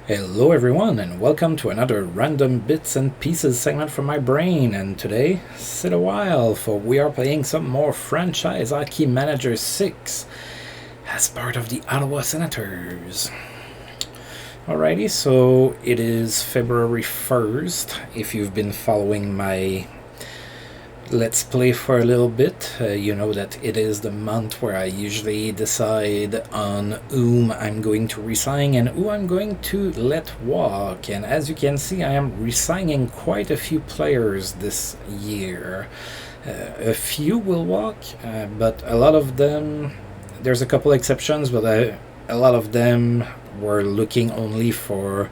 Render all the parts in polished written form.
Hello everyone and welcome to another random bits and pieces segment from my brain, and today, sit a while for we are playing some more Franchise Hockey Manager 6 as part of the Ottawa Senators. Alrighty, so it is February 1st. If you've been following my Let's Play for a little bit, you know that it is the month where I usually decide on whom I'm going to resign and who I'm going to let walk. And as you can see, I am resigning quite a few players this year. A few will walk, but a lot of them, there's a couple exceptions, but a lot of them were looking only for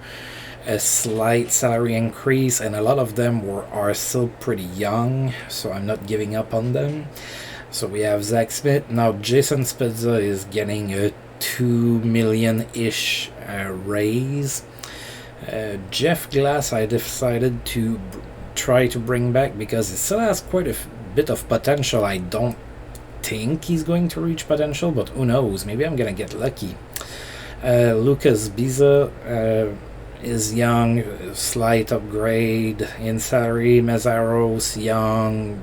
a slight salary increase, and a lot of them are still pretty young, so I'm not giving up on them. So we have Zach Smith. Now Jason Spezza is getting a $2 million-ish raise. Jeff Glass I decided to try to bring back because he still has quite a bit of potential. I don't think he's going to reach potential, but who knows, maybe I'm gonna get lucky. Lucas Biza is young, slight upgrade in salary. Meszaros, young,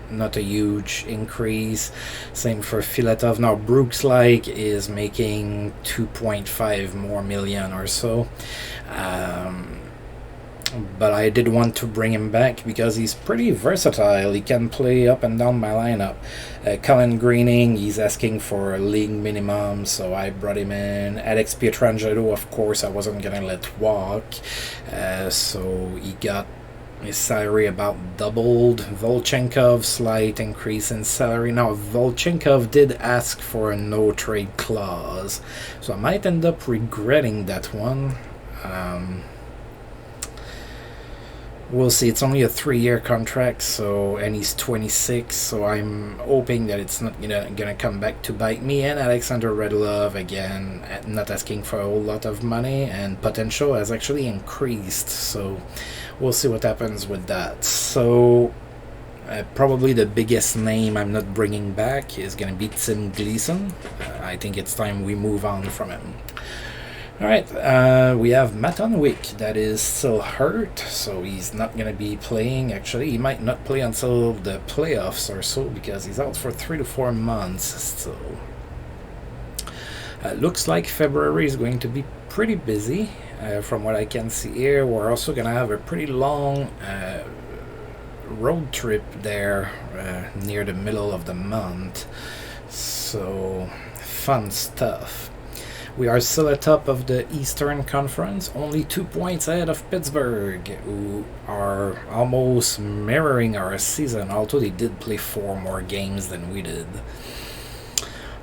not a huge increase. Same for Filatov. Now Brooks is making 2.5 more million or so. But I did want to bring him back because he's pretty versatile. He can play up and down my lineup. Colin Greening, he's asking for a league minimum, so I brought him in. Alex Pietrangelo, of course, I wasn't going to let walk. So he got his salary about doubled. Volchenkov, slight increase in salary. Now, Volchenkov did ask for a no-trade clause, so I might end up regretting that one. We'll see. It's only a 3-year contract, and he's 26, so I'm hoping that it's not gonna come back to bite me. And Alexander Redlov, again, not asking for a whole lot of money, and potential has actually increased, so we'll see what happens with that. So probably the biggest name I'm not bringing back is gonna be Tim Gleason. I think it's time we move on from him. Alright, we have Matonwick that is still hurt, so he's not going to be playing. Actually, he might not play until the playoffs or so because he's out for 3 to 4 months still. Looks like February is going to be pretty busy. From what I can see here, we're also going to have a pretty long road trip there near the middle of the month. So, fun stuff. We are still atop of the Eastern Conference, only 2 points ahead of Pittsburgh, who are almost mirroring our season, although they did play 4 more games than we did.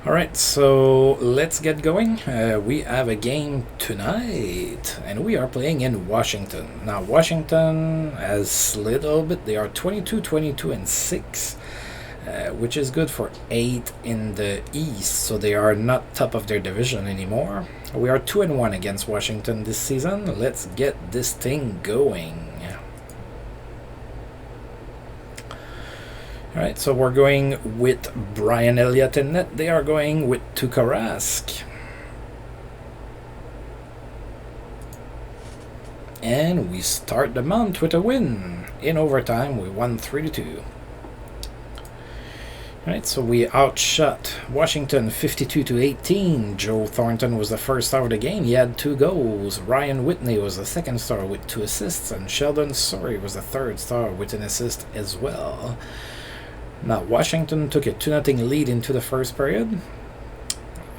Alright, so let's get going. We have a game tonight, and we are playing in Washington. Now, Washington has slid a little bit. They are 22-22 and 6. Which is good for 8 in the East, so they are not top of their division anymore. We are 2-1 against Washington this season. Let's get this thing going. Alright, so we're going with Brian Elliott in net. They are going with Tuukka Rask. And we start the month with a win. In overtime, we won 3-2. Alright, so we outshot Washington 52-18. Joe Thornton was the first star of the game. He had 2 goals. Ryan Whitney was the second star with 2 assists. And Sheldon Souray was the third star with an assist as well. Now, Washington took a 2-0 lead into the first period.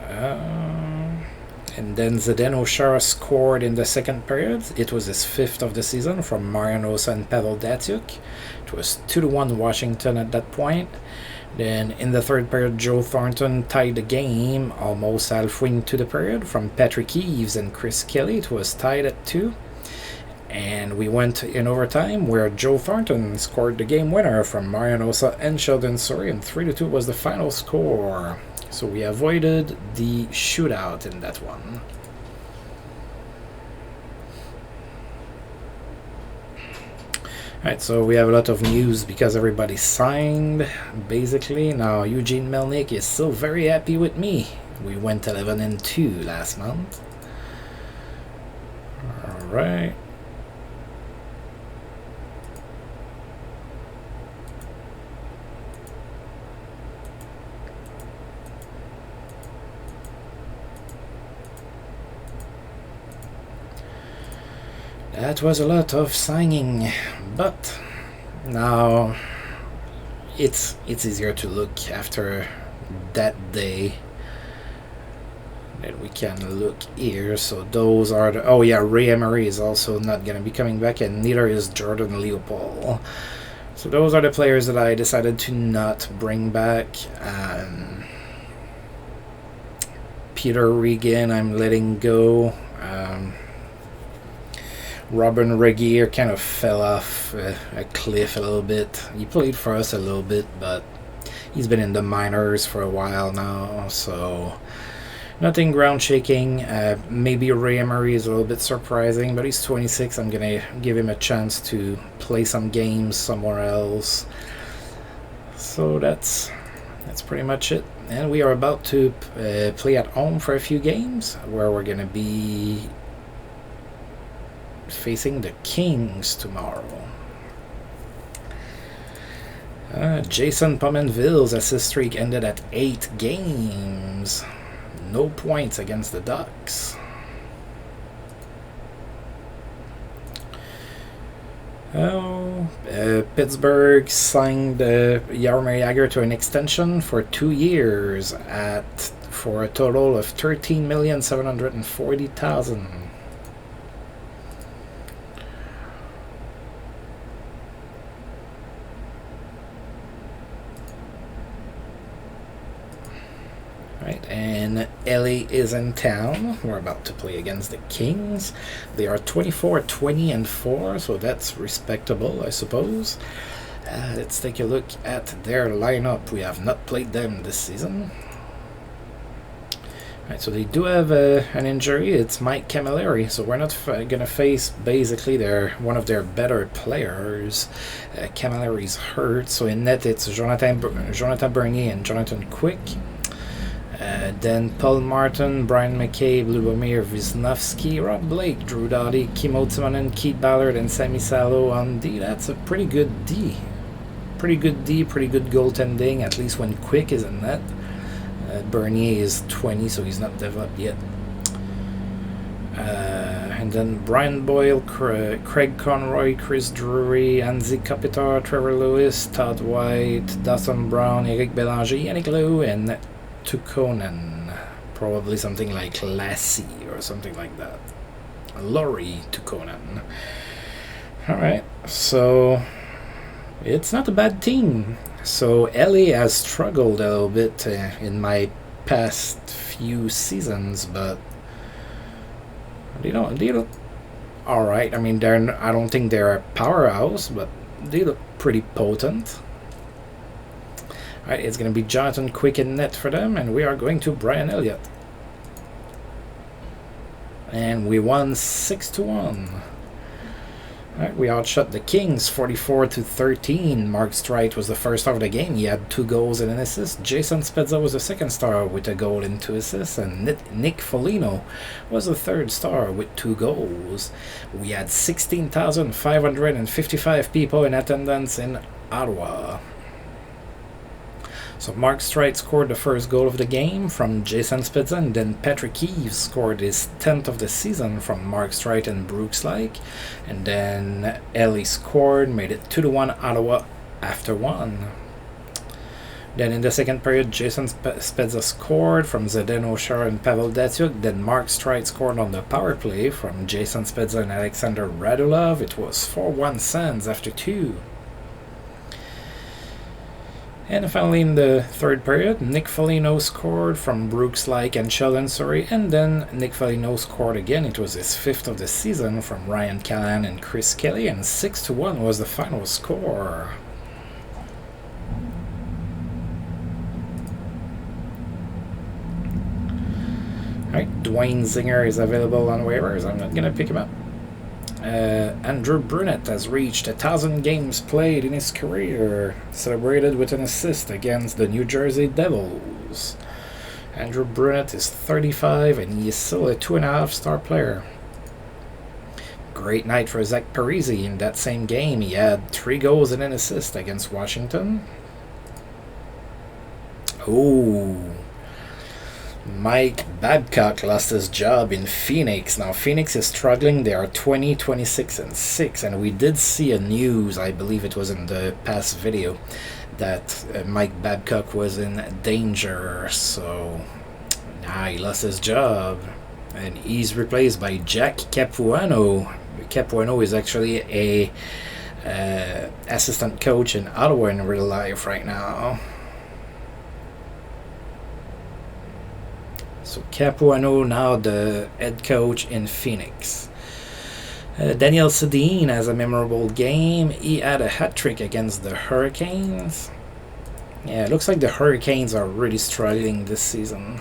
And then Zdeno Chara scored in the second period. It was his 5th of the season from Marian Hossa and Pavel Datsyuk. It was 2-1 Washington at that point. Then in the third period, Joe Thornton tied the game almost halfway into the period from Patrick Eaves and Chris Kelly. It was tied at 2. And we went in overtime where Joe Thornton scored the game winner from Marian Hossa and Sheldon Souray, and 3-2 was the final score. So we avoided the shootout in that one. Alright, so we have a lot of news because everybody signed, basically. Now, Eugene Melnyk is still very happy with me. We went 11-2 last month. right. That was a lot of signing, but now it's easier to look after that day. Then we can look here. So those are the... Oh yeah, Ray Emery is also not going to be coming back, and neither is Jordan Leopold. So those are the players that I decided to not bring back. Peter Regan, I'm letting go. Robin Regier kind of fell off a cliff a little bit. He played for us a little bit, but he's been in the minors for a while now, so nothing ground shaking. Maybe Ray Emery is a little bit surprising, but he's 26. I'm gonna give him a chance to play some games somewhere else. So that's pretty much it. And we are about to play at home for a few games, where we're gonna be facing the Kings tomorrow. Jason Pominville's assist streak ended at 8 games. No points against the Ducks. Pittsburgh signed Jaromir Jagr to an extension for 2 years for a total of $13,740,000. Right, and LA is in town. We're about to play against the Kings. They are 24-20-4, so that's respectable, I suppose. Let's take a look at their lineup. We have not played them this season. Right, so they do have an injury. It's Mike Camilleri, so we're not going to face basically one of their better players. Camilleri's hurt, so in net it's Jonathan Bernier and Jonathan Quick. Then Paul Martin, Brian McCabe, Lubomir Wisnowski, Rob Blake, Drew Doughty, Kimmo Timonen, Keith Ballard, and Sami Salo on D. That's a pretty good D. Pretty good goaltending, at least when Quick is in net. Bernier is 20, so he's not developed yet. And then Brian Boyle, Craig Conroy, Chris Drury, Anzi Kopitar, Trevor Lewis, Todd White, Dawson Brown, Eric Bélanger, Yannick Lehoux, and Tukonen. Probably something like Lassie or something like that. Laurie Tukonen. Alright, so it's not a bad team. So LA has struggled a little bit in my past few seasons, but they look alright. I mean, I don't think they're a powerhouse, but they look pretty potent. Alright, it's going to be Jonathan Quick in net for them, and we are going to Brian Elliott. And we won 6-1. Alright, we outshot the Kings 44-13. Mark Streit was the first star of the game. He had 2 goals and an assist. Jason Spezza was the second star with a goal and 2 assists. And Nick Foligno was the third star with 2 goals. We had 16,555 people in attendance in Ottawa. So Mark Streit scored the first goal of the game from Jason Spezza, and then Patrick Eves scored his 10th of the season from Mark Streit and Brooks Lake. And then Ellie scored, made it 2-1 Ottawa after 1. Then in the second period, Jason Spezza scored from Zdeno Chara and Pavel Datsyuk. Then Mark Streit scored on the power play from Jason Spezza and Alexander Radulov. It was 4-1 Sens after 2. And finally, in the third period, Nick Foligno scored from Brooks Lake and Sheldon Surrey, and then Nick Foligno scored again. It was his 5th of the season from Ryan Callahan and Chris Kelly, and 6-1 was the final score. Alright, Dwayne Zinger is available on waivers. I'm not going to pick him up. Andrew Brunette has reached 1,000 games played in his career, celebrated with an assist against the New Jersey Devils. Andrew Brunette is 35 and he is still a 2.5-star player. Great night for Zach Parise in that same game. He had 3 goals and an assist against Washington. Oh, Mike Babcock lost his job in Phoenix. Now Phoenix is struggling. They are 20, 26, and 6. And we did see a news, I believe it was in the past video, that Mike Babcock was in danger. So now he lost his job. And he's replaced by Jack Capuano. Capuano is actually a assistant coach in Ottawa in real life right now. So Capuano now the head coach in Phoenix. Daniel Sedin has a memorable game. He had a hat-trick against the Hurricanes. Yeah, it looks like the Hurricanes are really struggling this season.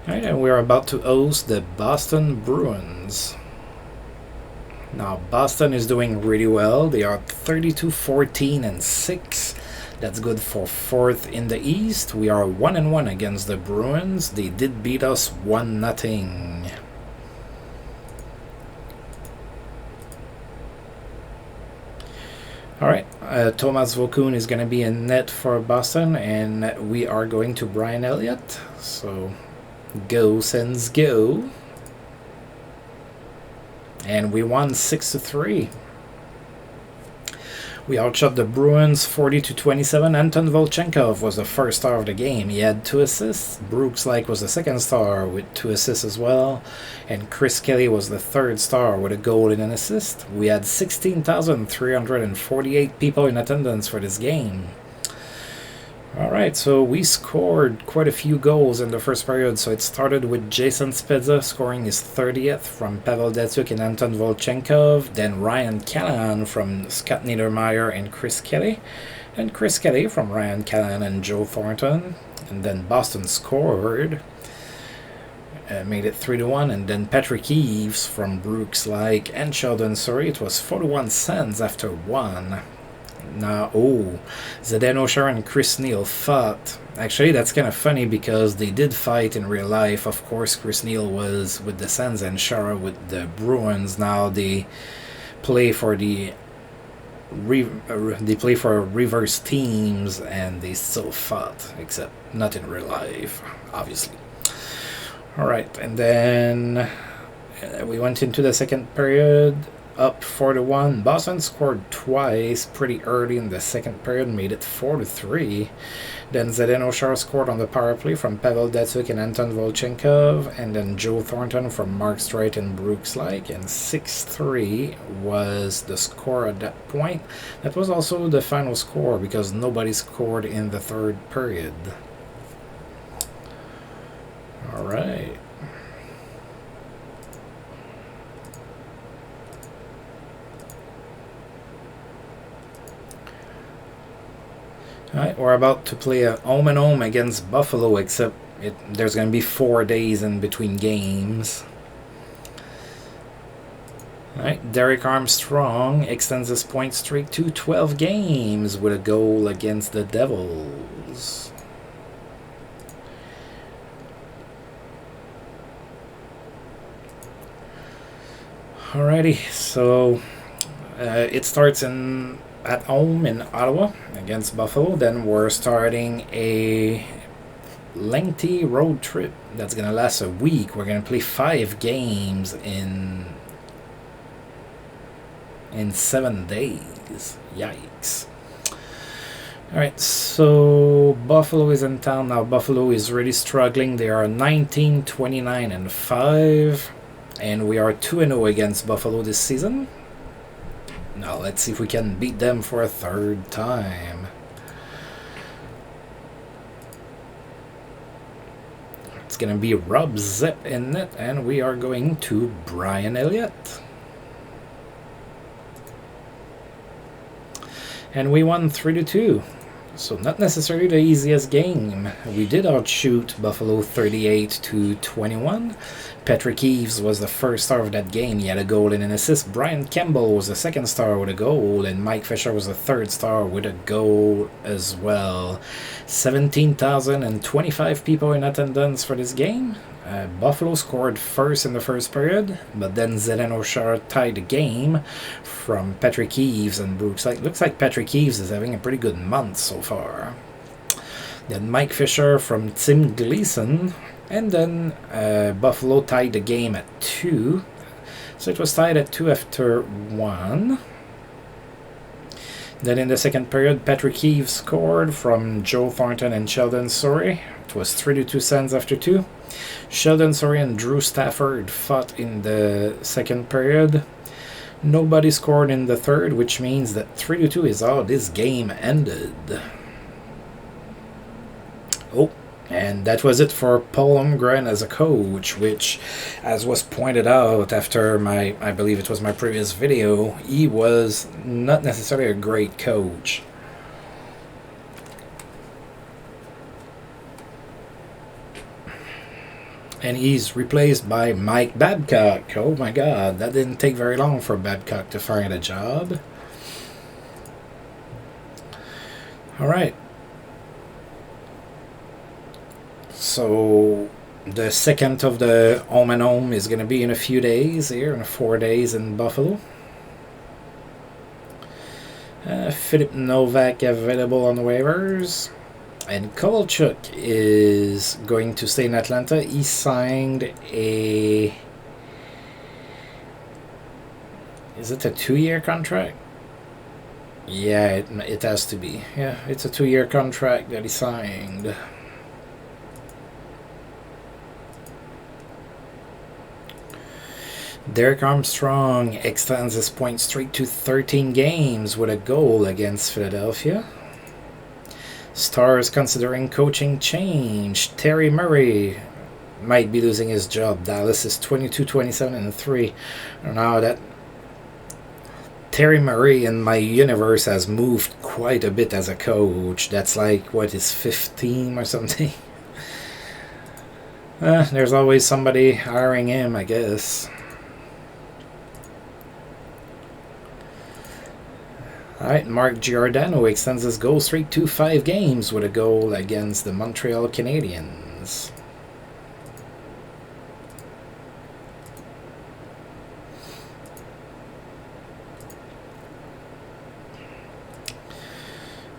Alright, and we're about to host the Boston Bruins. Now, Boston is doing really well. They are 32, 14, and 6. That's good for 4th in the East. We are 1-1 against the Bruins. They did beat us 1-0. Alright, Thomas Vokoun is going to be in net for Boston, and we are going to Brian Elliott. So, go Sens, go. And we won 6-3. We outshot the Bruins 40-27. Anton Volchenkov was the first star of the game. He had 2 assists. Brooks Laich was the second star with 2 assists as well. And Chris Kelly was the third star with a goal and an assist. We had 16,348 people in attendance for this game. Alright, so we scored quite a few goals in the first period. So it started with Jason Spezza scoring his 30th from Pavel Datsyuk and Anton Volchenkov. Then Ryan Callahan from Scott Niedermayer and Chris Kelly. And Chris Kelly from Ryan Callahan and Joe Thornton. And then Boston scored. Made it 3-1. And then Patrick Eves from Brooks Laich and Sheldon Surrey. It was 41 Sens after 1. Now, Giordano and Chris Neil fought. Actually, that's kind of funny because they did fight in real life. Of course, Chris Neil was with the Sens and Shara with the Bruins. Now they play for reverse teams, and they still fought, except not in real life, obviously. All right, and then we went into the second period. Up 4-1. Boston scored twice pretty early in the second period, made it 4-3. Then Zdeno Chara scored on the power play from Pavel Datsyuk and Anton Volchenkov, and then Joe Thornton from Mark Streit and Brooks Laich, and 6-3 was the score at that point. That was also the final score because nobody scored in the third period. All right. Alright, we're about to play a home and home against Buffalo, except there's going to be 4 days in between games. Alright, Derek Armstrong extends his point streak to 12 games with a goal against the Devils. Alrighty, so it starts at home in Ottawa against Buffalo. Then we're starting a lengthy road trip that's going to last a week. We're going to play 5 games in 7 days. Yikes. Alright, so Buffalo is in town now. Buffalo is really struggling. They are 19, 29, and 5. And we are 2-0 against Buffalo this season. Now let's see if we can beat them for a third time. It's going to be Rob Zepp in net, and we are going to Brian Elliott. And we won 3-2. So not necessarily the easiest game. We did outshoot Buffalo 38-21. Patrick Eves was the first star of that game. He had a goal and an assist. Brian Campbell was the second star with a goal, and Mike Fisher was the third star with a goal as well. 17,025 people in attendance for this game. Buffalo scored first in the first period, but then Zdeno Chara tied the game from Patrick Eves and Brooks. Looks like Patrick Eves is having a pretty good month so far. Then Mike Fisher from Tim Gleason, and then Buffalo tied the game at 2. So it was tied at 2 after 1. Then in the second period, Patrick Eves scored from Joe Thornton and Sheldon Souray. It was 3-2 Sens after 2. Sheldon Souray and Drew Stafford fought in the second period. Nobody scored in the third, which means that 3-2 is how this game ended. Oh, and that was it for Paul Holmgren as a coach, which, as was pointed out after I believe it was my previous video, he was not necessarily a great coach. And he's replaced by Mike Babcock. Oh my god, that didn't take very long for Babcock to find a job. Alright. So the second of the home and home is going to be in a few days here, in 4 days in Buffalo. Philip Novak available on waivers. And Kovalchuk is going to stay in Atlanta. He signed a... Is it a 2-year contract? Yeah, it has to be. Yeah, it's a 2-year contract that he signed. Derek Armstrong extends his point streak to 13 games with a goal against Philadelphia. Stars considering coaching change. Terry Murray might be losing his job. Dallas is 22-27-3. Now that Terry Murray in my universe has moved quite a bit as a coach. That's like, what, his 15 or something? There's always somebody hiring him, I guess. Alright, Mark Giordano extends his goal streak to 5 games with a goal against the Montreal Canadiens.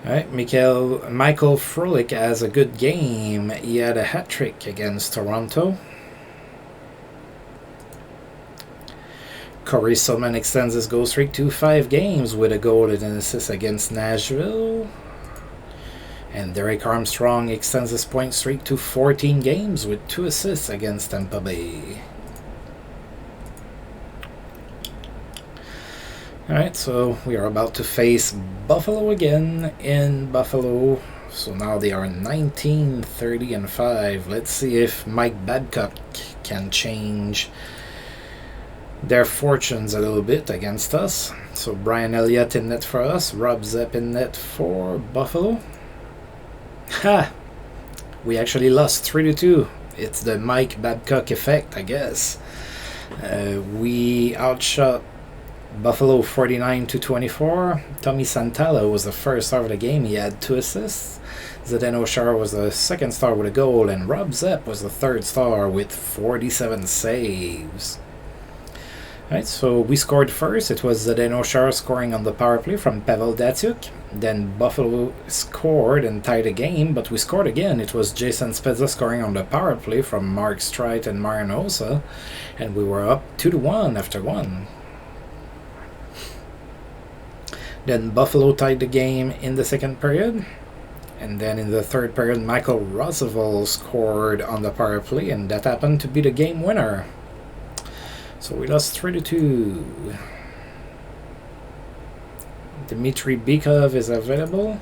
Alright, Michael Frolik has a good game. He had a hat-trick against Toronto. Corey Sulman extends his goal streak to 5 games with a goal and an assist against Nashville. And Derek Armstrong extends his point streak to 14 games with 2 assists against Tampa Bay. Alright, so we are about to face Buffalo again in Buffalo. So now they are 19-30-5. Let's see if Mike Babcock can change their fortunes a little bit against us. So Brian Elliott in net for us, Rob Zepp in net for Buffalo. Ha! We actually lost 3-2. It's the Mike Babcock effect, I guess. We outshot Buffalo 49-24. Tommy Santala was the first star of the game. He had 2 assists. Zdeno Chara was the second star with a goal, and Rob Zepp was the third star with 47 saves. Right, so we scored first. It was Zdeno Chara scoring on the power play from Pavel Datsyuk. Then Buffalo scored and tied the game, but we scored again. It was Jason Spezza scoring on the power play from Mark Streit and Marian Hossa, and we were up 2-1 after 1. Then Buffalo tied the game in the second period. And then in the third period, Michael Roosevelt scored on the power play, and that happened to be the game winner. So we lost 3-2. Dmitry Bykov is available.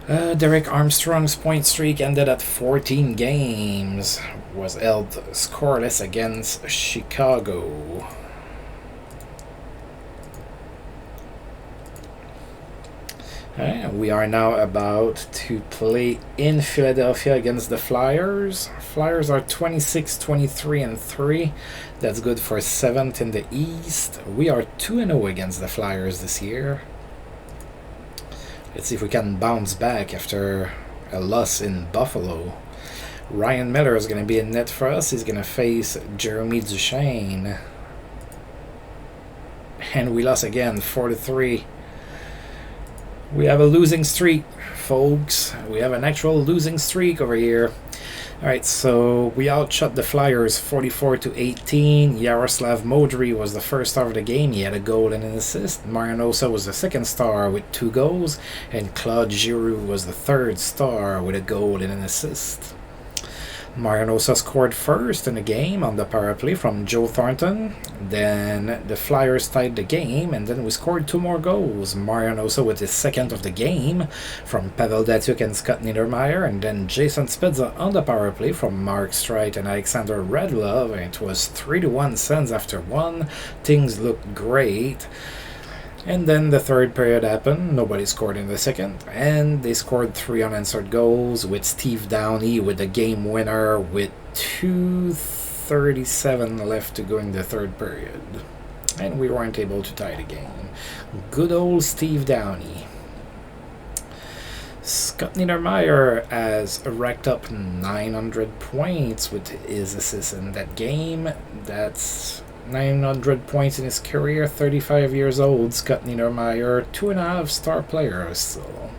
Derek Armstrong's point streak ended at 14 games. Was held scoreless against Chicago. We are now about to play in Philadelphia against the Flyers. Flyers are 26-23-3. That's good for 7th in the East. We are 2-0 against the Flyers this year. Let's see if we can bounce back after a loss in Buffalo. Ryan Miller is going to be in net for us. He's going to face Jeremy Duchesne. And we lost again, 4-3. We have a losing streak, folks. We have an actual losing streak over here. Alright, so we outshot the Flyers 44-18. Yaroslav Modry was the first star of the game. He had a goal and an assist. Marian Hossa was the second star with 2 goals. And Claude Giroux was the third star with a goal and an assist. Marian Hossa scored first in the game on the power play from Joe Thornton. Then the Flyers tied the game, and then we scored 2 more goals. Marian Hossa with his second of the game from Pavel Datsyuk and Scott Niedermayer, and then Jason Spezza on the power play from Mark Streit and Alexander Radulov, and it was 3-1 Sens after 1. Things looked great. And then the third period happened. Nobody scored in the second. And they scored 3 unanswered goals with Steve Downey with the game winner with 2:37 left to go in the third period. And we weren't able to tie the game. Good old Steve Downey. Scott Niedermayer has racked up 900 points with his assists in that game. That's 900 points in his career, 35 years old. Scott Niedermayer, 2.5 star player still.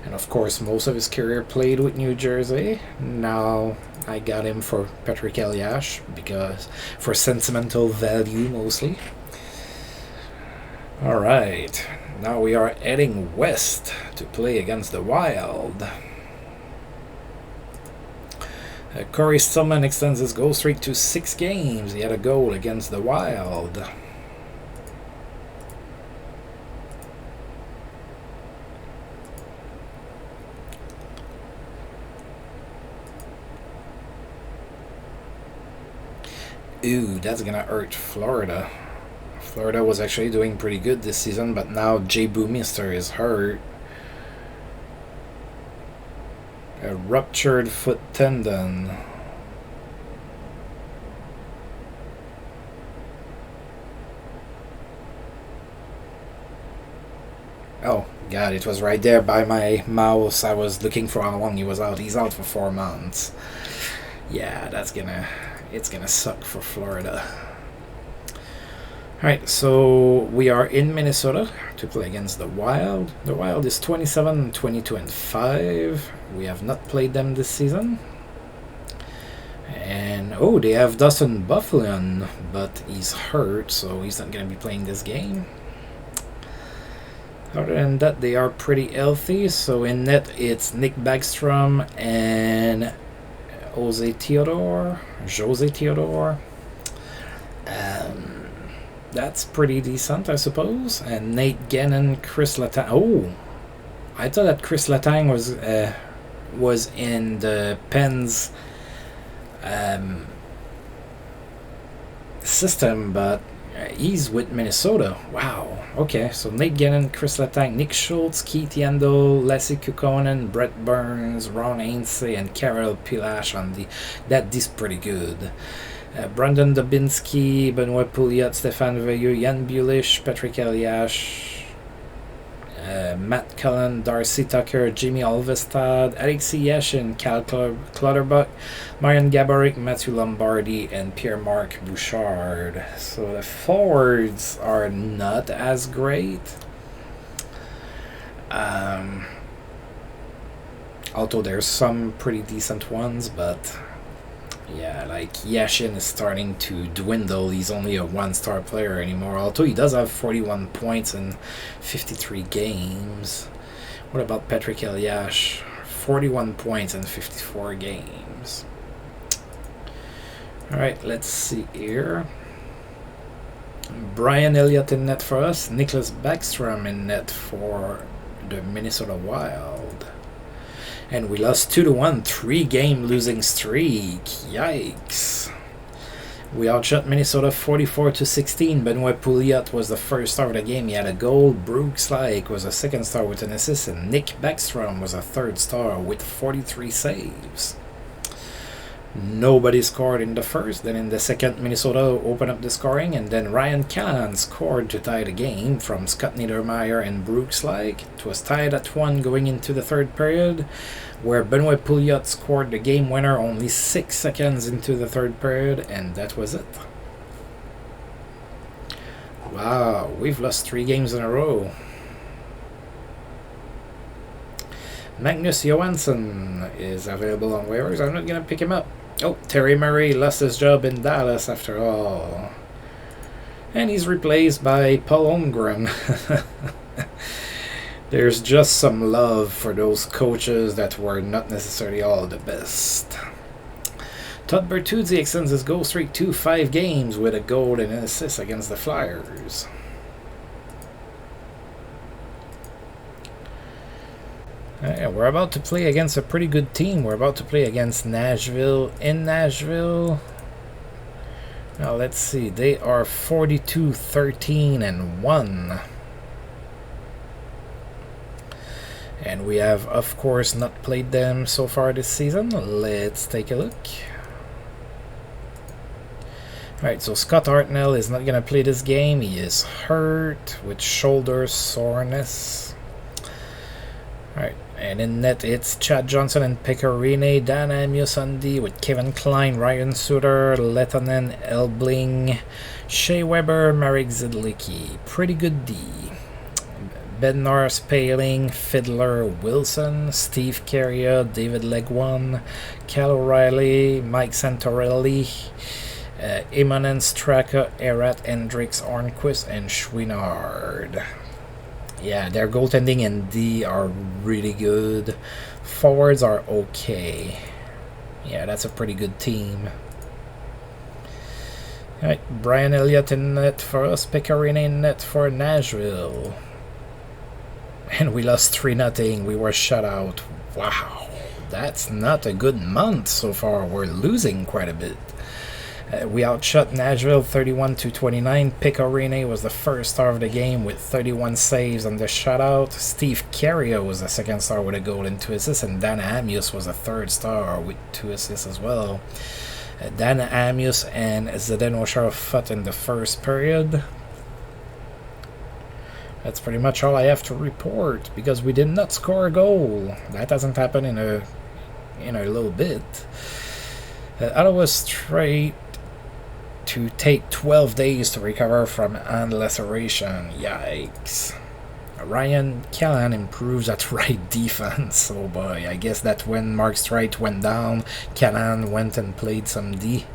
And of course, most of his career played with New Jersey. Now I got him for Patrick Elias because for sentimental value mostly. Alright, now we are heading west to play against the Wild. Corey Stillman extends his goal streak to 6 games. He had a goal against the Wild. Ooh, that's gonna hurt Florida. Florida was actually doing pretty good this season, but now Jay Bouwmeester is hurt. A ruptured foot tendon. Oh, God, it was right there by my mouse. I was looking for how long he was out. He's out for 4 months. Yeah, it's gonna suck for Florida. Alright, so we are in Minnesota to play against the Wild. The Wild is 27-22-5. We have not played them this season. And, oh, they have Dustin Byfuglien, but he's hurt, so he's not going to be playing this game. Other than that, they are pretty healthy. So in net, it's Nick Backstrom and Jose Theodore. That's pretty decent, I suppose. And Nate Gannon, Chris Letang. Oh, I thought that Chris Letang was in the Pens system, but he's with Minnesota. Wow. Okay, so Nate Gannon, Chris Letang, Nick Schultz, Keith Yandel, Lassie Kukkonen, Brett Burns, Ron Hainsey, and Karel Pilash on the. That is pretty good. Brandon Dubinsky, Benoit Pouliot, Stéphane Veilleux, Jan Bulish, Patrick Elias, Matt Cullen, Darcy Tucker, Jimmy Alvestad, Alexei Yashin, Cal Clutterbuck, Marian Gaborik, Matthew Lombardi, and Pierre-Marc Bouchard. So the forwards are not as great. Although there's some pretty decent ones, but yeah, like Yashin is starting to dwindle. He's only a 1-star player anymore, although he does have 41 points in 53 games. What about Patrick Elias? 41 points in 54 games. Alright, let's see here. Brian Elliott in net for us. Nicholas Backstrom in net for the Minnesota Wild. And we lost 2-1, 3-game losing streak. Yikes. We outshot Minnesota 44-16. Benoit Pouliot was the first star of the game. He had a goal. Brooks Laich was a second star with an assist. And Nick Backstrom was a third star with 43 saves. Nobody scored in the first. Then in the second, Minnesota opened up the scoring, and then Ryan Callahan scored to tie the game from Scott Niedermayer and Brooks Like. It was tied at 1 going into the third period, where Benoit Pouliot scored the game winner only 6 seconds into the third period, and that was it. Wow, we've lost 3 games in a row. Magnus Johansson is available on waivers. I'm not going to pick him up. Oh, Terry Murray lost his job in Dallas after all. And he's replaced by Paul Holmgren. There's just some love for those coaches that were not necessarily all the best. Todd Bertuzzi extends his goal streak to 5 games with a goal and an assist against the Flyers. We're about to play against a pretty good team. We're about to play against Nashville in Nashville. Now let's see. They are 42-13-1. And we have, of course, not played them so far this season. Let's take a look. Alright, so Scott Hartnell is not going to play this game. He is hurt with shoulder soreness. Alright, and in net it's Chad Johnson and Pecorine, Dan Amius on D with Kevin Klein, Ryan Suter, Letonen, Elbling, Shea Weber, Marek Zidlicki. Pretty good D. Ben Norris, Paling, Fiddler, Wilson, Steve Carrier, David Legwan, Cal O'Reilly, Mike Santorelli, Imonen, Straka, Erat, Hendricks, Ornquist, and Chouinard. Yeah, their goaltending and D are really good. Forwards are okay. Yeah, that's a pretty good team. Alright, Brian Elliott in net for us, Pecorine in net for Nashville. And we lost 3-0. We were shut out. Wow, that's not a good month so far. We're losing quite a bit. We outshot Nashville 31-29. Pecorine was the first star of the game with 31 saves on the shutout. Steve Carrier was the second star with a goal and 2 assists, and Dan Amius was the third star with 2 assists as well. Dan Amius and Zdeno Chara fought in the first period. That's pretty much all I have to report, because we did not score a goal. That hasn't happened in a little bit. Ottawa straight to take 12 days to recover from hand laceration. Yikes. Ryan Callahan improves at right defense. Oh boy, I guess that when Mark Streit went down, Callahan went and played some D.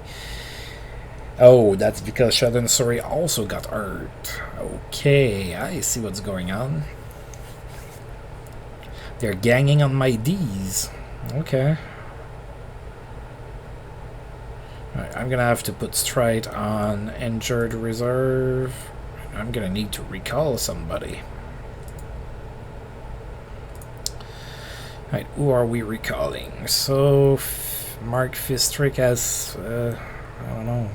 Oh, that's because Sheldon Surrey also got hurt. Okay, I see what's going on. They're ganging on my Ds. Okay. Right, I'm gonna have to put Streit on injured reserve. I'm gonna need to recall somebody. Right, who are we recalling? So, Mark Fistrick has, I don't know.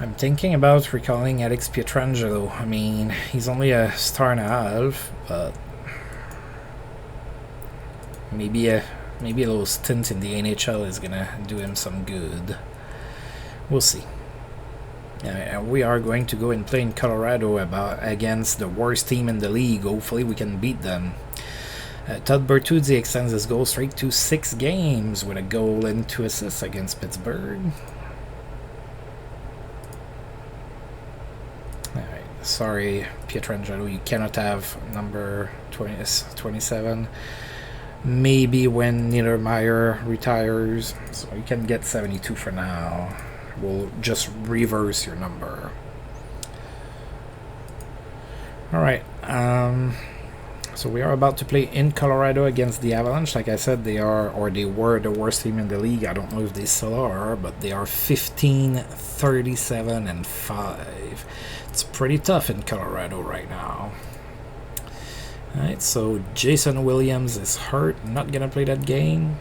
I'm thinking about recalling Alex Pietrangelo. I mean, he's only a star and a half, but maybe a little stint in the NHL is gonna do him some good. We'll see. We are going to go and play in Colorado against the worst team in the league. Hopefully we can beat them. Todd Bertuzzi extends his goal streak to 6 games with a goal and 2 assists against Pittsburgh. Sorry, Pietrangelo, you cannot have number 27. Maybe when Niedermayer retires, so you can get 72 for now. We'll just reverse your number. Alright, so we are about to play in Colorado against the Avalanche. Like I said, they were the worst team in the league. I don't know if they still are, but they are 15-37-5. It's pretty tough in Colorado right now. Alright, so Jason Williams is hurt, not gonna play that game.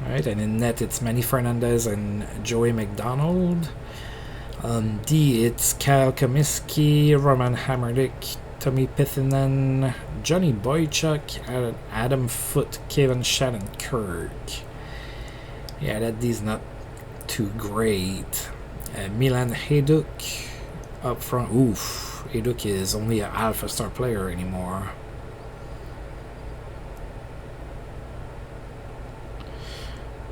Alright, and in net it's Manny Fernandez and Joey McDonald. D, it's Kyle Comiskey, Roman Hammerdick, Tommy Pithinen, Johnny Boychuk, Adam Foote, Kevin Shattenkirk. Yeah, that D's not too great. Milan Hajduk up front. Oof, Hajduk is only an alpha star player anymore.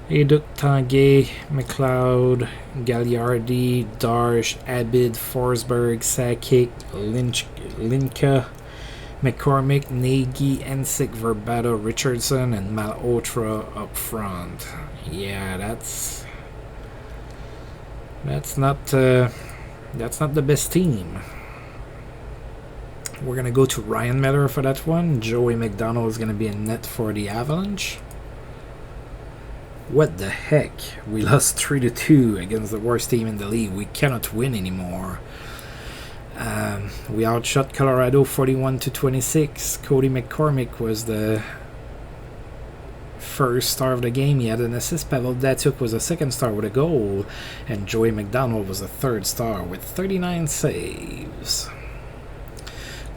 Hajduk, Tanguay, McLeod, Gagliardi, Darsh, Abid, Forsberg, Sakic, Linka, McCormick, Nagy, Ensick, Verbato, Richardson, and Malhotra up front. Yeah, that's not the best team. We're gonna go to Ryan Miller for that one. Joey McDonald is gonna be in net for the Avalanche. What the heck? We lost 3-2 against the worst team in the league. We cannot win anymore. We outshot Colorado 41-26. Cody McCormick was the first star of the game. He had an assist. Pavel Datsyuk was the second star with a goal. And Joey McDonald was the third star with 39 saves.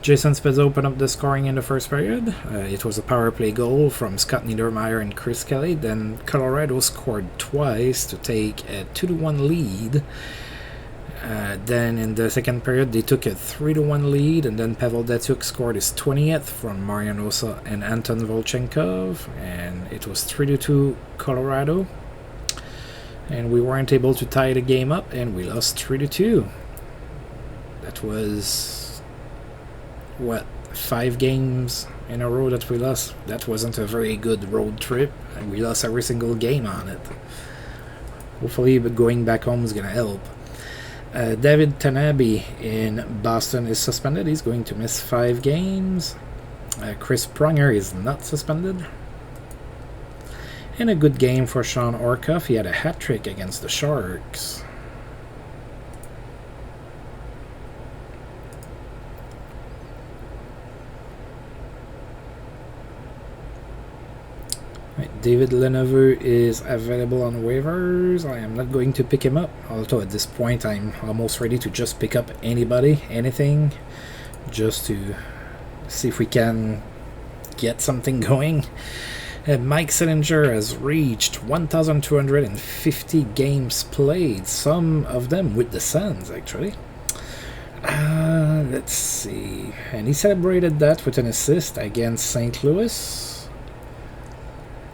Jason Spezza opened up the scoring in the first period. It was a power play goal from Scott Niedermayer and Chris Kelly. Then Colorado scored twice to take a 2-1 lead. Then in the second period, they took a 3-1 lead, and then Pavel Datsyuk scored his 20th from Marian Hossa and Anton Volchenkov, and it was 3-2 Colorado. And we weren't able to tie the game up, and we lost 3-2. That was... what, 5 games in a row that we lost. That wasn't a very good road trip, and we lost every single game on it. Hopefully going back home is gonna help. David Tanabe in Boston is suspended. He's going to miss 5 games. Chris Pronger is not suspended. And a good game for Sean Orkoff. He had a hat-trick against the Sharks. David Leneveux is available on waivers. I am not going to pick him up, although at this point I'm almost ready to just pick up anybody, anything, just to see if we can get something going. Mike Sillinger has reached 1,250 games played, some of them with the Sens, actually. Let's see. And he celebrated that with an assist against St. Louis.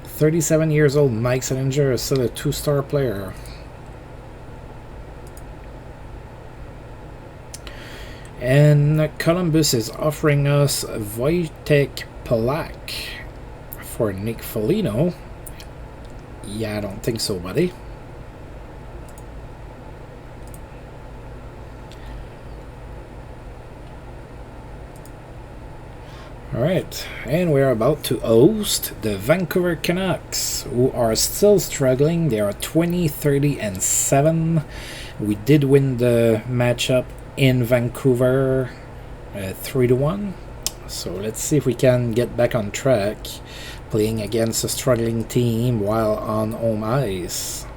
37 years old Mike Sillinger is still a 2-star player. And Columbus is offering us Wojtek Polak for Nick Foligno. Yeah, I don't think so, buddy. Alright, and we're about to host the Vancouver Canucks, who are still struggling. They are 20-30-7. We did win the matchup in Vancouver 3-1. So let's see if we can get back on track, playing against a struggling team while on home ice.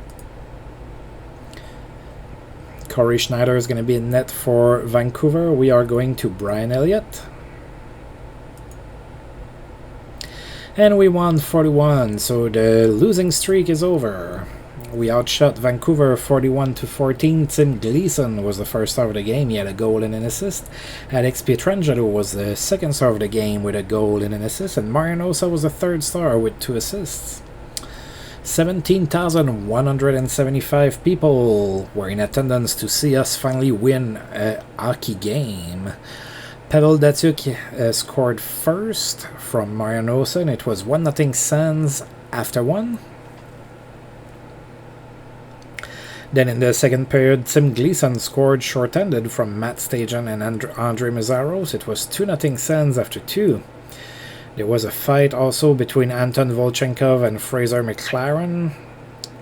Corey Schneider is going to be in net for Vancouver. We are going to Brian Elliott. And we won 41, so the losing streak is over. We outshot Vancouver 41-14. Tim Gleason was the first star of the game. He had a goal and an assist. Alex Pietrangelo was the second star of the game with a goal and an assist. And Marian Hossa was the third star with 2 assists. 17,175 people were in attendance to see us finally win a hockey game. Pavel Datsyuk scored first from Marian Hossa, and it was 1-0 Sens after 1. Then in the second period, Tim Gleason scored short-handed from Matt Stajan and Andre Mazzaros. It was 2-0 Sens after 2. There was a fight also between Anton Volchenkov and Fraser McLaren.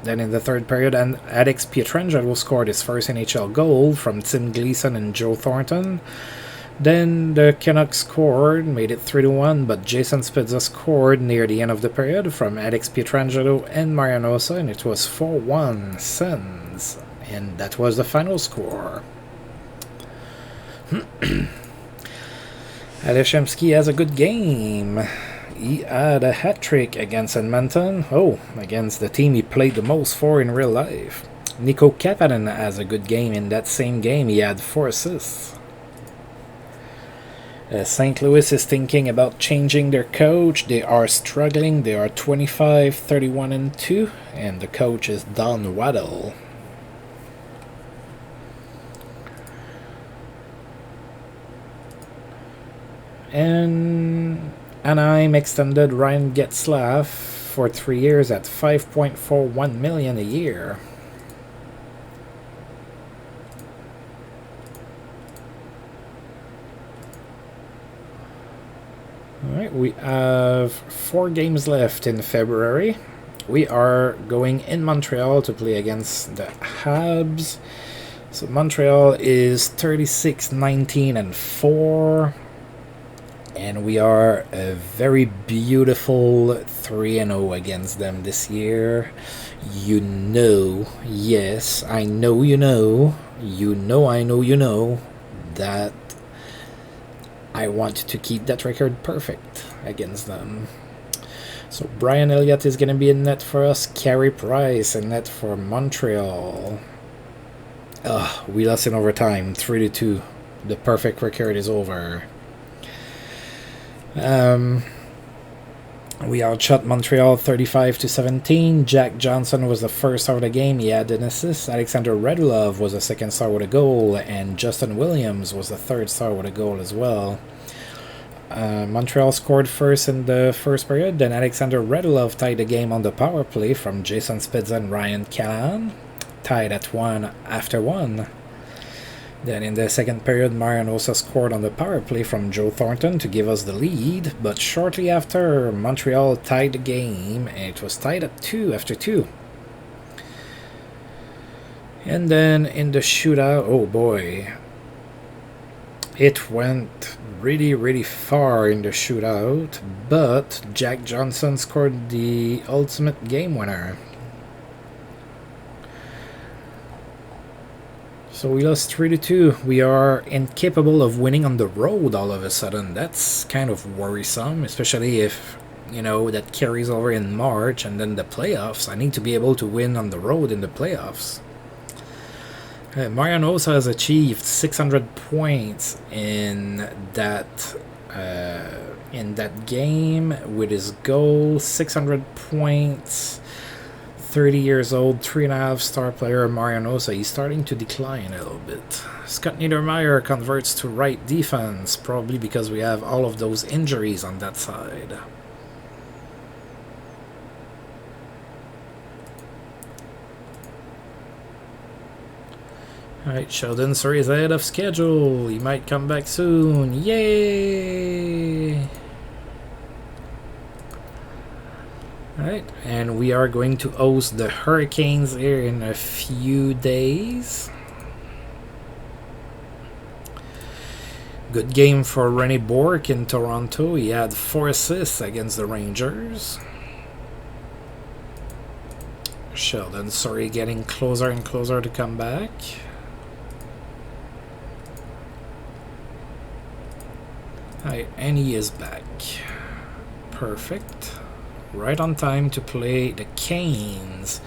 Then in the third period, Alex Pietrangelo scored his first NHL goal from Tim Gleason and Joe Thornton. Then the Canucks scored, made it 3-1, but Jason Spezza scored near the end of the period from Alex Pietrangelo and Marian Hossa, and it was 4-1 Sens. And that was the final score. Aleshemsky has a good game. He had a hat-trick against Edmonton. Oh, against the team he played the most for in real life. Nico Kapanen has a good game. In that same game, he had 4 assists. St. Louis is thinking about changing their coach. They are struggling. They are 25-31-2, and the coach is Don Waddell. And Anaheim extended Ryan Getzlaf for 3 years at $5.41 million a year. Alright, we have 4 games left in February. We are going in Montreal to play against the Habs. So Montreal is 36-19-4. And we are a very beautiful 3-0 against them this year. You know, yes, I know you know. You know I know you know that I want to keep that record perfect against them. So Brian Elliott is going to be in net for us. Carey Price in net for Montreal. We lost in overtime, 3-2. The perfect record is over. We outshot Montreal 35-17. Jack Johnson was the first star of the game. He had an assist. Alexander Radulov was the second star with a goal, and Justin Williams was the third star with a goal as well. Montreal scored first in the first period. Then Alexander Radulov tied the game on the power play from Jason Spezza and Ryan Callahan, tied at 1 after 1. Then in the second period, Marian Hossa scored on the power play from Joe Thornton to give us the lead, but shortly after, Montreal tied the game, and it was tied at 2 after 2. And then in the shootout, oh boy, it went really, really far in the shootout, but Jack Johnson scored the ultimate game winner. So we lost 3-2. We are incapable of winning on the road all of a sudden. That's kind of worrisome, especially if, you know, that carries over in March and then the playoffs. I need to be able to win on the road in the playoffs. Marian Hossa has achieved 600 points in that game with his goal. 600 points. 30 years old, 3.5 star player Marian Hossa. He's starting to decline a little bit. Scott Niedermayer converts to right defense, probably because we have all of those injuries on that side. Alright, Sheldon Surrey is ahead of schedule. He might come back soon. Yay! Alright, and we are going to host the Hurricanes here in a few days. Good game for René Bourque in Toronto. He had 4 assists against the Rangers. Sheldon Surrey getting closer and closer to come back. Alright, and he is back. Perfect. Right on time to play the Canes.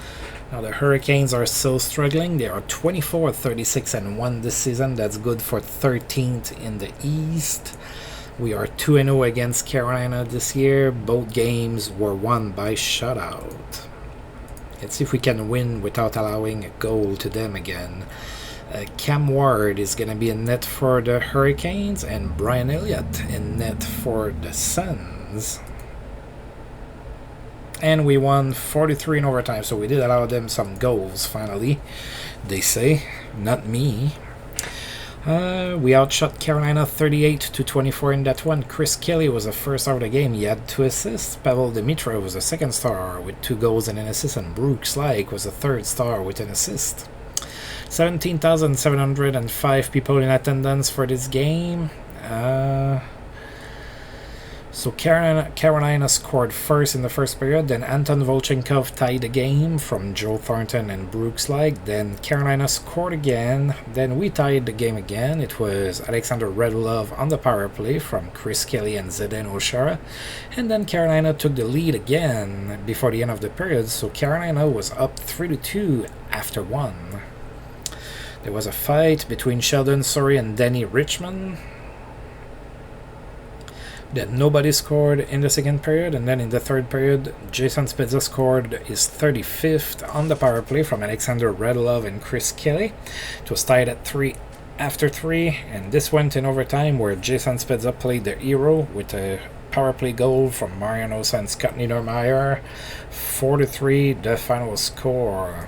Now the Hurricanes are still struggling. They are 24-36-1 this season. That's good for 13th in the East. We are 2-0 against Carolina this year. Both games were won by shutout. Let's see if we can win without allowing a goal to them again. Cam Ward is going to be in net for the Hurricanes, and Brian Elliott in net for the Sens. And we won 43 in overtime, so we did allow them some goals, finally. They say, not me. We outshot Carolina 38-24 in that one. Chris Kelly was the first star of the game. He had 2 assists. Pavel Dimitrov was the second star with 2 goals and an assist. And Brooks Laich was the third star with an assist. 17,705 people in attendance for this game. So Carolina scored first in the first period, then Anton Volchenkov tied the game from Joe Thornton and Brooks Laig. Then Carolina scored again, then we tied the game again. It was Alexander Radulov on the power play from Chris Kelly and Zdeno Chara. And then Carolina took the lead again before the end of the period, so Carolina was up 3-2 after one. There was a fight between Sheldon Surrey and Danny Richmond. Then nobody scored in the second period, and then in the third period, Jason Spezza scored his 35th on the power play from Alexander Radulov and Chris Kelly. It was tied at 3 after 3, and this went in overtime where Jason Spezza played the hero with a power play goal from Mariano and Scott Niedermayer. 4-3, the final score.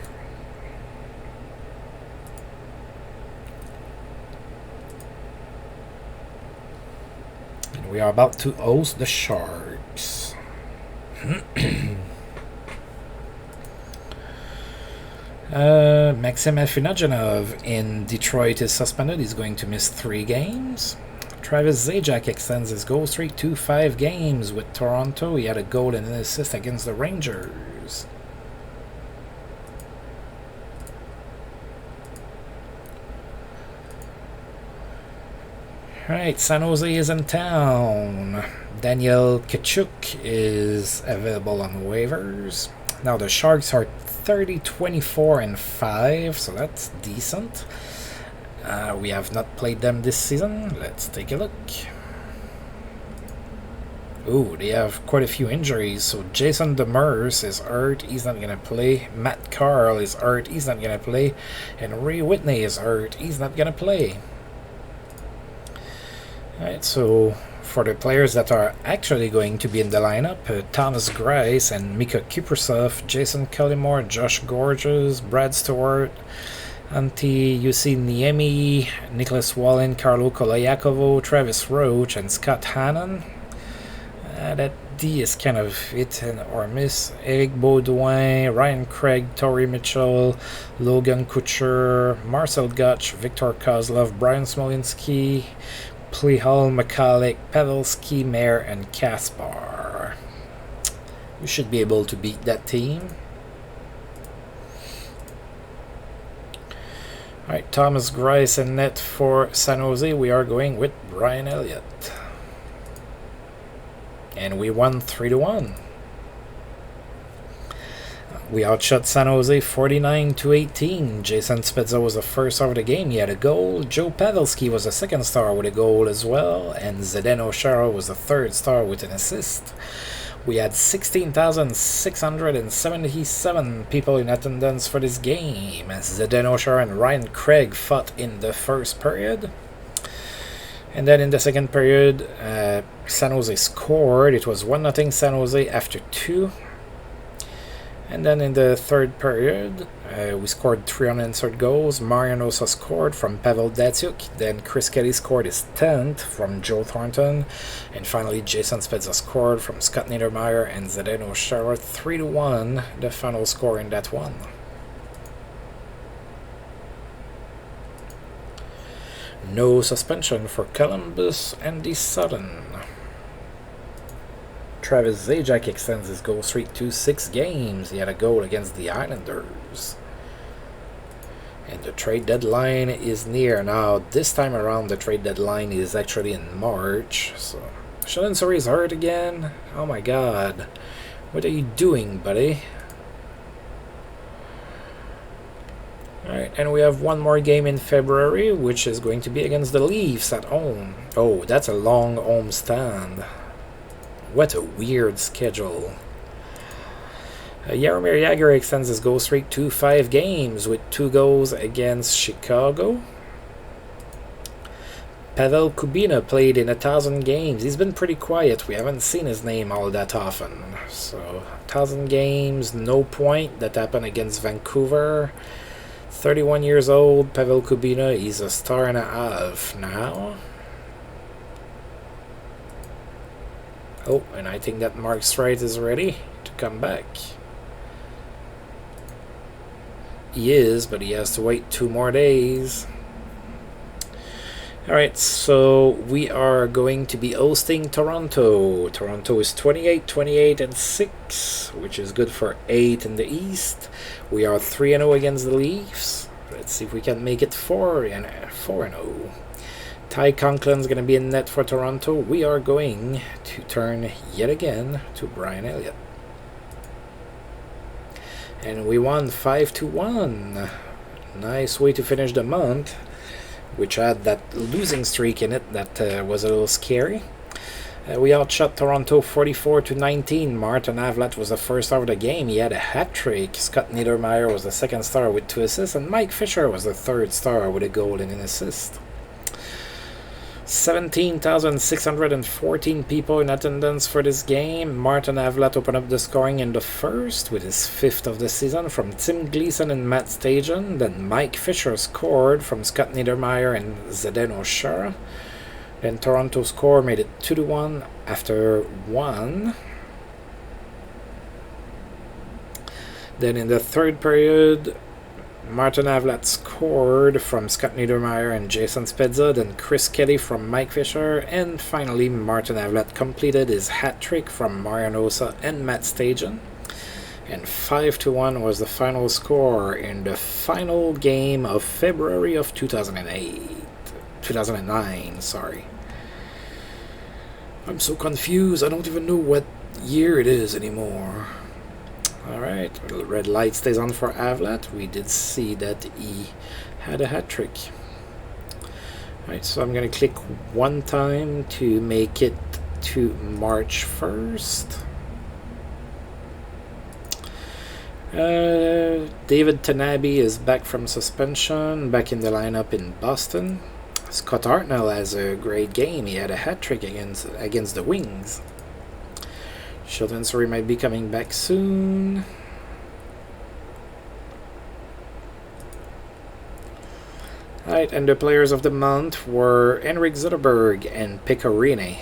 We are about to host the Sharks. Maxim Afinogenov in Detroit is suspended. He's going to miss 3 games. Travis Zajac extends his goal streak to 5 games with Toronto. He had a goal and an assist against the Rangers. Alright, San Jose is in town. Daniel Kachuk is available on waivers. Now the Sharks are 30-24-5, so that's decent. We have not played them this season. Let's take a look. Ooh, they have quite a few injuries. So Jason Demers is hurt. He's not going to play. Matt Carl is hurt. He's not going to play. And Ray Whitney is hurt. He's not going to play. Alright, so for the players that are actually going to be in the lineup, Thomas Greiss and Mika Kiprasov, Jason Cullimore, Josh Gorges, Brad Stewart, Antti Jussi Niemi, Nicholas Wallin, Carlo Kolayakovo, Travis Roach, and Scott Hannon. That D is kind of hit or miss. Eric Baudouin, Ryan Craig, Tori Mitchell, Logan Kutcher, Marcel Gutch, Viktor Kozlov, Brian Smolinski, Plihal, McCulloch, Pavelski, Mayer, and Kaspar. You should be able to beat that team. Alright, Thomas Greiss and net for San Jose. We are going with Brian Elliott. And we won 3-1. We outshot San Jose 49-18. Jason Spezza was the first star of the game. He had a goal. Joe Pavelski was the second star with a goal as well. And Zdeno Chara was the third star with an assist. We had 16,677 people in attendance for this game. Zdeno Chara and Ryan Craig fought in the first period. And then in the second period, San Jose scored. It was 1-0 San Jose after 2. And then in the third period, we scored 3 unanswered goals. Marian Osa scored from Pavel Datsyuk. Then Chris Kelly scored his 10th from Joe Thornton. And finally, Jason Spezza scored from Scott Niedermayer and Zdeno Chara. 3-1, the final score in that one. No suspension for Columbus and the Sudden. Travis Zajac extends his goal streak to 6 games. He had a goal against the Islanders. And the trade deadline is near. Now, this time around, the trade deadline is actually in March. So, Sheldon Surrey is hurt again. Oh my god. What are you doing, buddy? Alright, and we have one more game in February, which is going to be against the Leafs at home. Oh, that's a long home stand. What a weird schedule. Jaromir Jagr extends his goal streak to 5 games with 2 goals against Chicago. Pavel Kubina played in 1,000 games. He's been pretty quiet. We haven't seen his name all that often. So, 1,000 games, no point. That happened against Vancouver. 31 years old, Pavel Kubina. He's a star and a half now. Oh, and I think that Mark Streit is ready to come back. He is, but he has to wait 2 more days. Alright, so we are going to be hosting Toronto. Toronto is 28, 28, and 6, which is good for 8 in the East. We are 3-0 against the Leafs. Let's see if we can make it 4-0. Ty Conklin's going to be in net for Toronto. We are going to turn yet again to Brian Elliott. And we won 5-1. Nice way to finish the month, which had that losing streak in it that was a little scary. We outshot Toronto 44-19. Martin Havlat was the first star of the game. He had a hat-trick. Scott Niedermayer was the second star with 2 assists, and Mike Fisher was the third star with a goal and an assist. 17,614 people in attendance for this game. Martin Havlat opened up the scoring in the first with his 5th of the season from Tim Gleason and Matt Stajan. Then Mike Fisher scored from Scott Niedermayer and Zdeno Chara. Then Toronto score made it 2-1 after 1. Then in the third period, Martin Havlat scored from Scott Niedermayer and Jason Spezza, then Chris Kelly from Mike Fisher, and finally Martin Havlat completed his hat-trick from Marian Hossa and Matt Stajan. And 5-1 was the final score in the final game of February of 2009, sorry. I'm so confused, I don't even know what year it is anymore. Alright, the red light stays on for Havlat. We did see that he had a hat-trick. Alright, so I'm going to click one time to make it to March 1st. David Tanabe is back from suspension, back in the lineup in Boston. Scott Hartnell has a great game. He had a hat-trick against the Wings. Sheldon Surrey might be coming back soon. Alright, and the players of the month were Henrik Zetterberg and Pekka Rinne.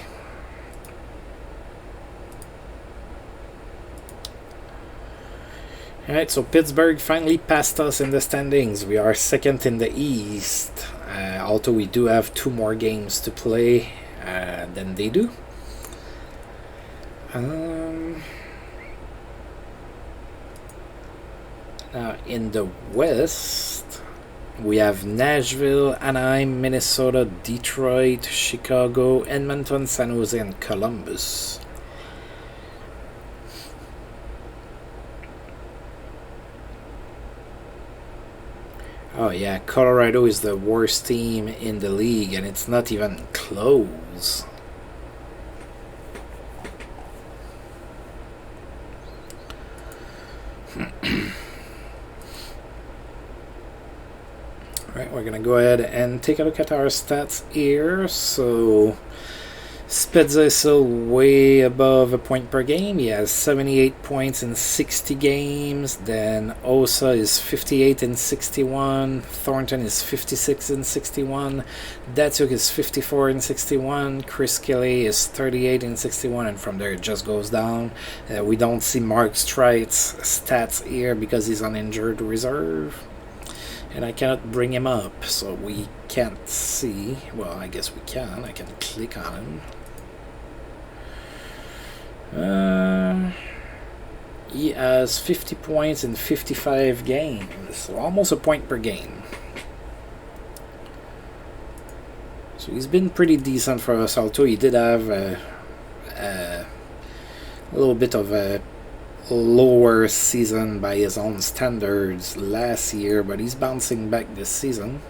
Alright, so Pittsburgh finally passed us in the standings. We are second in the East. Although we do have 2 more games to play than they do. Now in the West, we have Nashville, Anaheim, Minnesota, Detroit, Chicago, Edmonton, San Jose, and Columbus. Oh yeah, Colorado is the worst team in the league, and it's not even close. Alright, we're going to go ahead and take a look at our stats here. So, Spezza is still way above a point per game. He has 78 points in 60 games. Then Hossa is 58 in 61. Thornton is 56 in 61. Datsuk is 54 in 61. Chris Kelly is 38 in 61. And from there it just goes down. We don't see Mark Streit's stats here because he's on injured reserve. And I cannot bring him up, so we can't see. Well, I guess we can. I can click on him. He has 50 points in 55 games, so almost a point per game. So he's been pretty decent for us, although he did have a little bit of a lower season by his own standards last year, but he's bouncing back this season.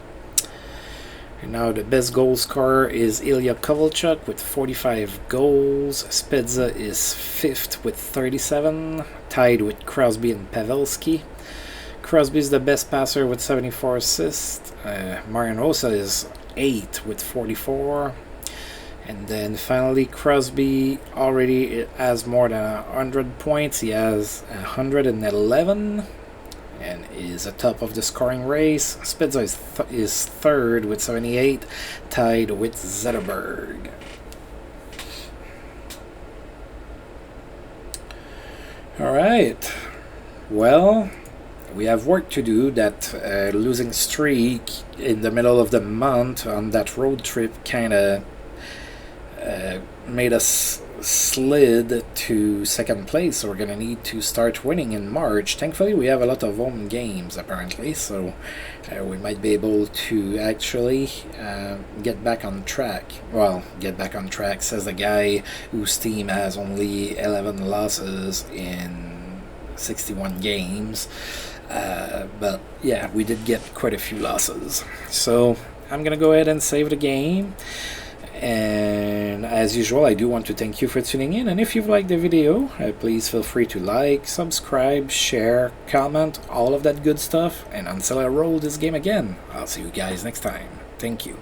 And now the best goal scorer is Ilya Kovalchuk with 45 goals. Spezza is 5th with 37, tied with Crosby and Pavelski. Crosby is the best passer with 74 assists. Marian Hossa is 8th with 44. And then finally, Crosby already has more than 100 points. He has 111 and is atop of the scoring race. Spezza is 3rd with 78, tied with Zetterberg. Alright, well, we have work to do. That losing streak in the middle of the month on that road trip kind of made us slid to second place, so we're gonna need to start winning in March. Thankfully we have a lot of home games apparently, so we might be able to actually get back on track. Well, get back on track says the guy whose team has only 11 losses in 61 games, but yeah, we did get quite a few losses. So I'm gonna go ahead and save the game. And as usual, I do want to thank you for tuning in, and if you've liked the video, please feel free to like, subscribe, share, comment, all of that good stuff. And until I roll this game again, I'll see you guys next time. Thank you.